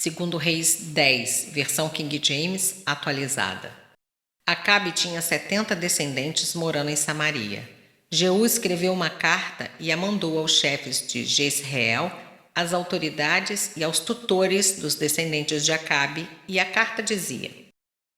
Segundo Reis 10, versão King James atualizada. Acabe tinha 70 descendentes morando em Samaria. Jeú escreveu uma carta e a mandou aos chefes de Jezreel, às autoridades e aos tutores dos descendentes de Acabe, e a carta dizia: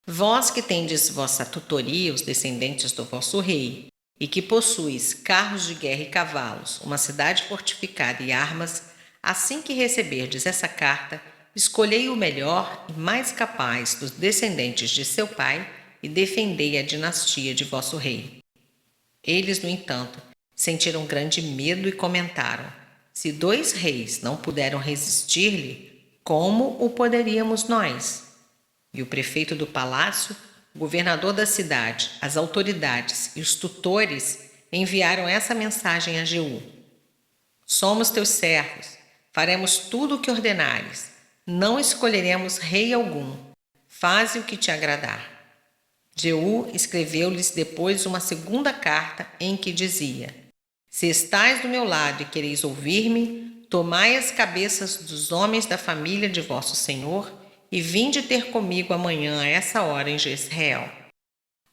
Vós que tendes vossa tutoria, os descendentes do vosso rei, e que possuis carros de guerra e cavalos, uma cidade fortificada e armas, assim que receberdes essa carta, escolhei o melhor e mais capaz dos descendentes de seu pai e defendei a dinastia de vosso rei. Eles, no entanto, sentiram grande medo e comentaram: se 2 reis não puderam resistir-lhe, como o poderíamos nós? E o prefeito do palácio, o governador da cidade, as autoridades e os tutores enviaram essa mensagem a Jeú: Somos teus servos, faremos tudo o que ordenares, não escolheremos rei algum, faze o que te agradar. Jeú escreveu-lhes depois uma segunda carta em que dizia: Se estais do meu lado e quereis ouvir-me, tomai as cabeças dos homens da família de vosso senhor e vinde ter comigo amanhã a essa hora em Jezreel.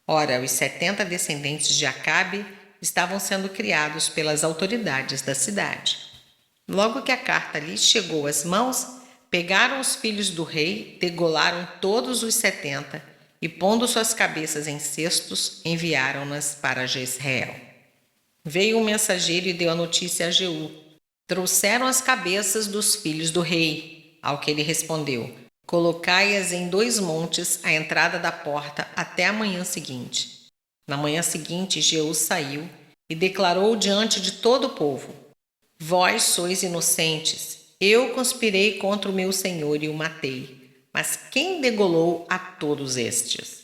Ora, os 70 descendentes de Acabe estavam sendo criados pelas autoridades da cidade. Logo que a carta lhes chegou às mãos, pegaram os filhos do rei, degolaram todos os 70 e, pondo suas cabeças em cestos, enviaram-nas para Jezreel. Veio um mensageiro e deu a notícia a Jeú: Trouxeram as cabeças dos filhos do rei. Ao que ele respondeu: Colocai-as em 2 montes à entrada da porta até a manhã seguinte. Na manhã seguinte, Jeú saiu e declarou diante de todo o povo: Vós sois inocentes. Eu conspirei contra o meu senhor e o matei. Mas quem degolou a todos estes?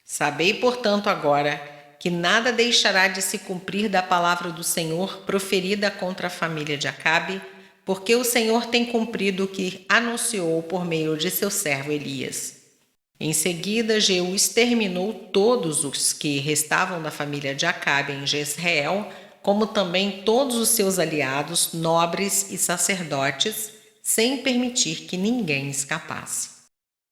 Sabei, portanto, agora que nada deixará de se cumprir da palavra do Senhor proferida contra a família de Acabe, porque o Senhor tem cumprido o que anunciou por meio de seu servo Elias. Em seguida, Jeú exterminou todos os que restavam da família de Acabe em Jezreel, como também todos os seus aliados, nobres e sacerdotes, sem permitir que ninguém escapasse.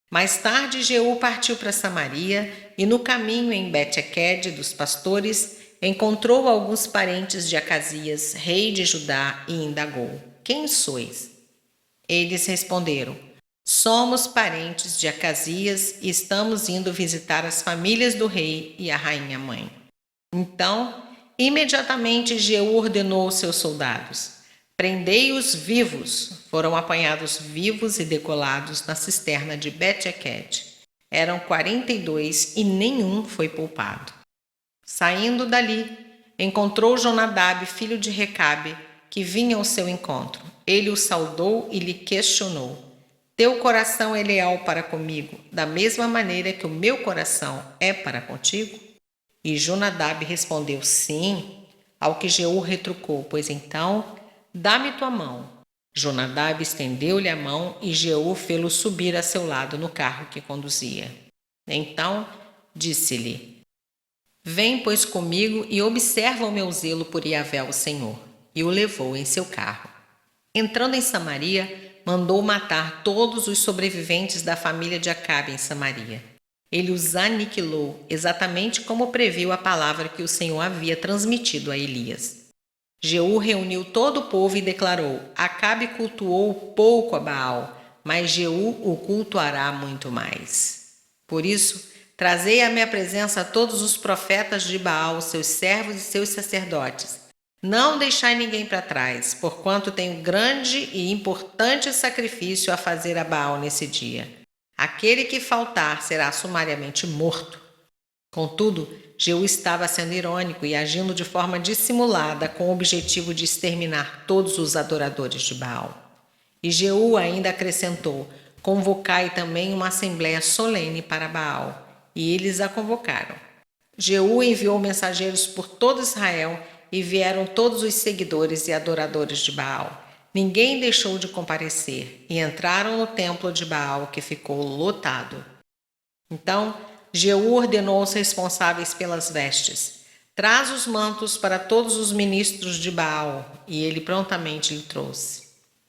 Mais tarde, Jeú partiu para Samaria e no caminho em Bet-Eked dos pastores encontrou alguns parentes de Acasias, rei de Judá, e indagou: Quem sois? Eles responderam: Somos parentes de Acasias e estamos indo visitar as famílias do rei e a rainha mãe. Então, imediatamente Jeú ordenou aos seus soldados: Prendei-os vivos. Foram apanhados vivos e degolados na cisterna de Bet-Eked. Eram 42 e nenhum foi poupado. Saindo dali, encontrou Jonadab, filho de Recabe, que vinha ao seu encontro. Ele o saudou e lhe questionou: Teu coração é leal para comigo, da mesma maneira que o meu coração é para contigo? E Jonadab respondeu: Sim. Ao que Jeú retrucou: Pois então, dá-me tua mão. Jonadab estendeu-lhe a mão e Jeú fê-lo subir a seu lado no carro que conduzia. Então disse-lhe: Vem, pois, comigo e observa o meu zelo por Yahvé, o Senhor. E o levou em seu carro. Entrando em Samaria, mandou matar todos os sobreviventes da família de Acabe em Samaria. Ele os aniquilou, exatamente como previu a palavra que o Senhor havia transmitido a Elias. Jeú reuniu todo o povo e declarou: Acabe cultuou pouco a Baal, mas Jeú o cultuará muito mais. Por isso, trazei à minha presença todos os profetas de Baal, seus servos e seus sacerdotes. Não deixai ninguém para trás, porquanto tenho grande e importante sacrifício a fazer a Baal nesse dia. Aquele que faltar será sumariamente morto. Contudo, Jeú estava sendo irônico e agindo de forma dissimulada com o objetivo de exterminar todos os adoradores de Baal. E Jeú ainda acrescentou: Convocai também uma assembleia solene para Baal. E eles a convocaram. Jeú enviou mensageiros por todo Israel e vieram todos os seguidores e adoradores de Baal. Ninguém deixou de comparecer e entraram no templo de Baal, que ficou lotado. Então Jeú ordenou aos responsáveis pelas vestes: Traz os mantos para todos os ministros de Baal, e ele prontamente lhe trouxe.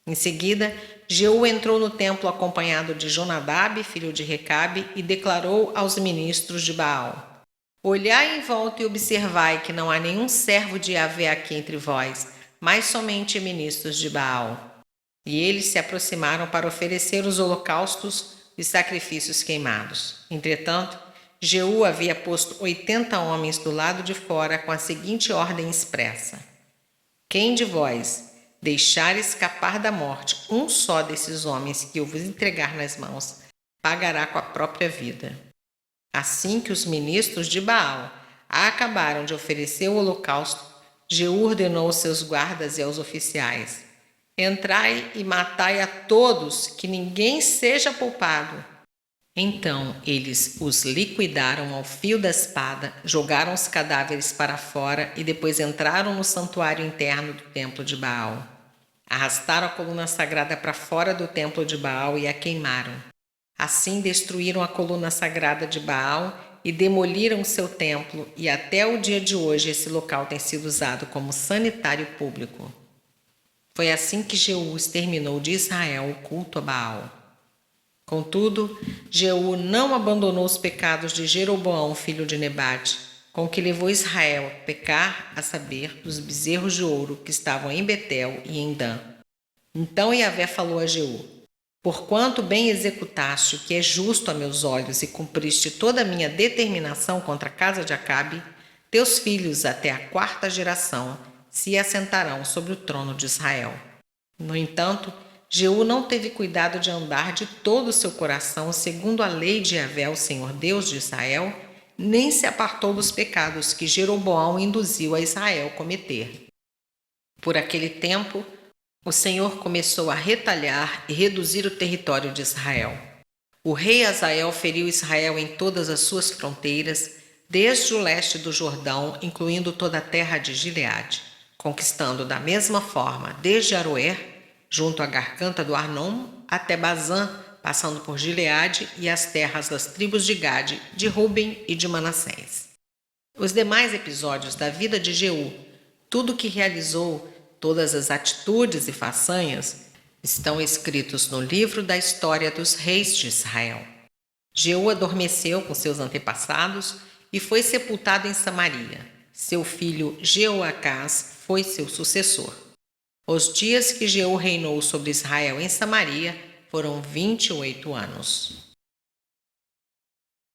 Em seguida, Jeú entrou no templo acompanhado de Jonadab, filho de Recabe, e declarou aos ministros de Baal: Olhai em volta e observai que não há nenhum servo de Yahvé aqui entre vós, mas somente ministros de Baal. E eles se aproximaram para oferecer os holocaustos e sacrifícios queimados. Entretanto, Jeú havia posto 80 homens do lado de fora com a seguinte ordem expressa: Quem de vós deixar escapar da morte um só desses homens que eu vos entregar nas mãos, pagará com a própria vida. Assim que os ministros de Baal acabaram de oferecer o holocausto, Jeú ordenou aos seus guardas e aos oficiais: Entrai e matai a todos, que ninguém seja poupado. Então eles os liquidaram ao fio da espada, jogaram os cadáveres para fora e depois entraram no santuário interno do templo de Baal. Arrastaram a coluna sagrada para fora do templo de Baal e a queimaram. Assim destruíram a coluna sagrada de Baal e demoliram seu templo, e até o dia de hoje esse local tem sido usado como sanitário público. Foi assim que Jeú exterminou de Israel o culto a Baal. Contudo, Jeú não abandonou os pecados de Jeroboão, filho de Nebate, com que levou Israel a pecar, a saber, dos bezerros de ouro que estavam em Betel e em Dan. Então Yahvé falou a Jeú: Porquanto bem executaste o que é justo a meus olhos e cumpriste toda a minha determinação contra a casa de Acabe, teus filhos até a 4ª geração se assentarão sobre o trono de Israel. No entanto, Jeú não teve cuidado de andar de todo o seu coração segundo a lei de Yahvé, o Senhor Deus de Israel, nem se apartou dos pecados que Jeroboão induziu a Israel cometer. Por aquele tempo, o Senhor começou a retalhar e reduzir o território de Israel. O rei Hazael feriu Israel em todas as suas fronteiras, desde o leste do Jordão, incluindo toda a terra de Gileade, conquistando da mesma forma desde Aroer, junto à garganta do Arnon, até Bazã, passando por Gileade e as terras das tribos de Gade, de Ruben e de Manassés. Os demais episódios da vida de Jeú, tudo o que realizou, todas as atitudes e façanhas, estão escritos no livro da história dos reis de Israel. Jeú adormeceu com seus antepassados e foi sepultado em Samaria. Seu filho Jeoacás foi seu sucessor. Os dias que Jeú reinou sobre Israel em Samaria foram 28 anos.